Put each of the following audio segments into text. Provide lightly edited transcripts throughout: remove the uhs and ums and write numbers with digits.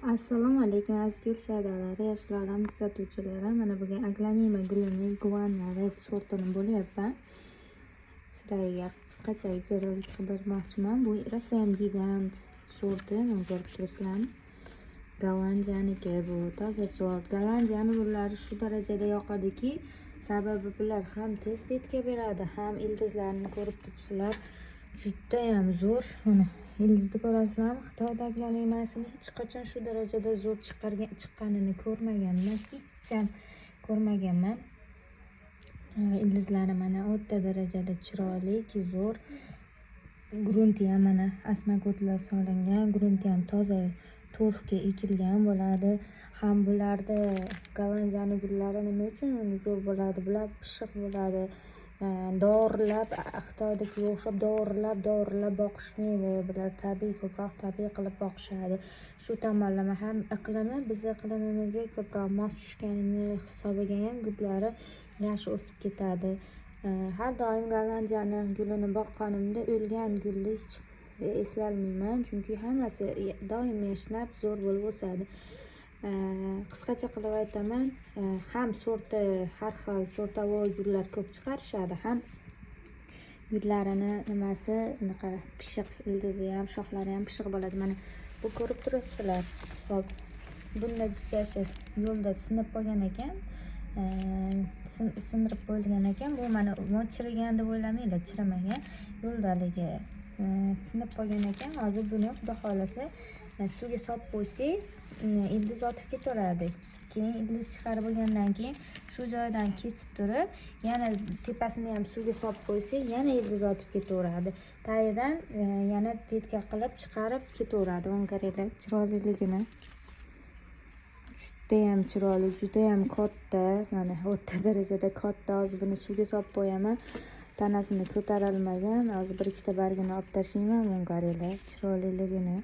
Assalomu alaykum aziz gul shaydolari, yoshlarimiz kuzatuvchilari. Mana bugun aglanima gulining guvanlari sortini bo'lyapman. Sizlarga qisqacha videorolik qilib bermoqchiman. Bu Rossian gigant sorti, mana ko'rib turibsizlarmi? Gollandiyaniki bu toza sort. Gollandiyani gullari shu darajada yoqadiki, sababi bular ham tez tetga beradi, ham ildizlarni ko'rib turibsizlar. Judayam zo'r. Mana ildizni ko'rasizlarmi? Xitoyda aglanimasini hech qachon shu darajada zo'r chiqqanini ko'rmaganman, hech ham ko'rmaganman. Ildizlari mana o'ta darajada chiroyli, zo'r. Grunti ham mana asmakotlar solingan, grunti ham toza torfga ekilgan bo'ladi. Ham bularda Gollandiyani gullari nima uchun zo'r bo'ladi? Bular pishiq bo'ladi. Dorilar Xitoydagiga o'xshab dorilar boqishmaydi. Bular tabiiy, ko'proq tabiiy qilib boqishadi. Shu tomonlama ham iqlimi bizni iqlimimizga ko'proq mos tushganini hisobiga ham gullari yaxshi o'sib ketadi. Har doim Gollandiyani gulini boqqanimda o'lgan gulni hech eslolmayman, chunki hammasi doim yashnab zo'r bo'lib o'sadi. Qisqacha qilib aytaman, ham sorti har xil sortavoy gullar ko'p chiqarishadi, ham gullarini nimasi unaqa pishiq, ildizi ham, shoxlari ham pishiq bo'ladi. Mana bu ko'rib turibsizlar. Hop, bunda jichasi yo'lda sinib qolgan ekan. Sindirib qo'yilgan ekan. Bu mana chirigan deb o'ylamanglar, chiramagan. Yo'ldaligi sinib qolgan ekan. Hozir buni xudo xolasa suvga solib qo'ysak, ildiz otib ketaveradi. Keyin ildiz chiqarib bo'lgandan keyin shu joydan kesib turib, yana tepasini ham suvga solib qo'ysak, yana ildiz otib ketaveradi. Tagidan yana tetka qilib chiqarib ketaveradi. Uni qaranglar, chiroyliligini. Judayam chiroyli, judayam katta. Mana o'ta darajada katta. Hozir buni suvga solib qo'yaman. Tanasini ko'tarilmagan. Hozir bir ikkita bargini olib tashlayman. Uni qaranglar, chiroyliligini.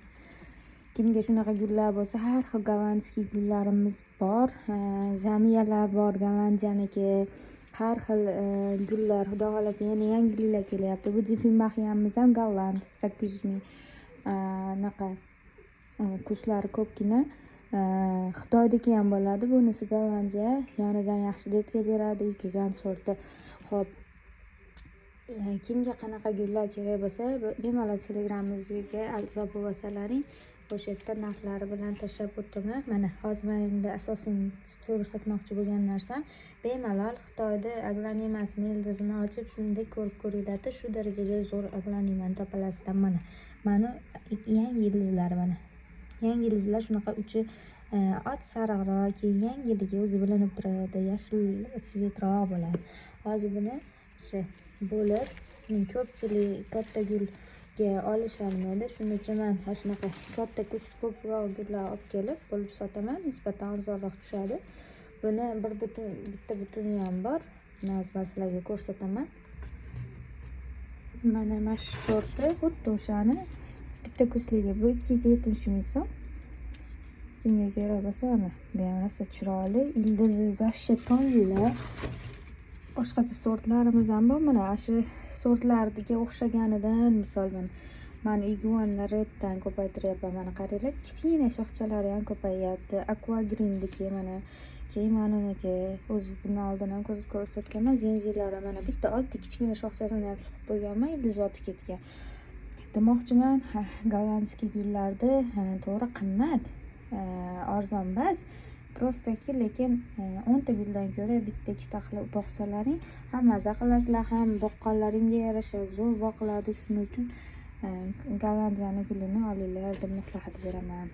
Kimga shunaqa gullar bo'lsa, har xil gollandskiy gullarimiz bor. Zamiyalar bor, Gollandiyaniki. Har xil gullar, xudo xolasa yana yangiliklar kelyapti. Bu Diffenbachiyamiz ham golland, 800 ming. Naqa kurslari ko'pgina. Xitoydagi ham bo'ladi. Bunisi Gollandiya, yonidan yaxshi detga beradi, gigant sorti. Xo'p, kimga qanaqa gullar kerak bo'lsa, bemalol Telegramimizga a'zo bo'lsalaring, o'sha yerda narxlari bilan tashlab o'taman. Mana hozir menda asosiy ko'rsatmoqchi bo'lgan narsam, bemalol Xitoyda aglanimasini ildizini ochib, shunday ko'rib ko'ringlar. Shu darajada zo'r aglanimani topalasizlar. Mana yangi ildizlari mana. Yangi ildizlar shunaqa uchi och sariqroq, keyin yangiligi o'zi bilinib turadi, yashil svetroq bo'ladi. Hozir buni o'sha bo'lib, ko'pchilik katta gulga olisholmaydi. Shuning uchun men mana shunaqa katta ko'proq gullar olib kelib bo'lib sotaman, nisbatan arzonroq tushadi. Buni bitta butuni ham bor. Hozir sizlarga ko'rsataman. Mana shu sorti xuddi o'shani bitta ko'sligi. Bu 270 ming so'm. Kimga kerak bo'lsa, mana bu ham rosa chiroyli, ildizi vashsha tonglar. Boshqacha sortlarimiz ham bor. Mana shu sortlarga o'xshaganidan, misol men iguana reddan ko'paytiryapman. Mana qaranglar, kichkina shoxchalari ham ko'payyapti. Aqua greendiki mana, keyin meniki o'zi buni oldin ham ko'rsatganman. Zenzilari mana bitta olti kichkina shoxchasini ham suqib qo'yganman, ildiz otib ketgan. Demoqchiman, gollandskiy gullarda to'g'ri qimmat, arzon emas. Prostaki, lekin 10 ta guldan ko'ra bitta ikkita qilib boqsalaring, ham maza qilasizlar, ham boqqanlaringga yarasha zo'r boqiladi. Shuning uchun Gollandiyani gulini olinglar deb maslahat beraman.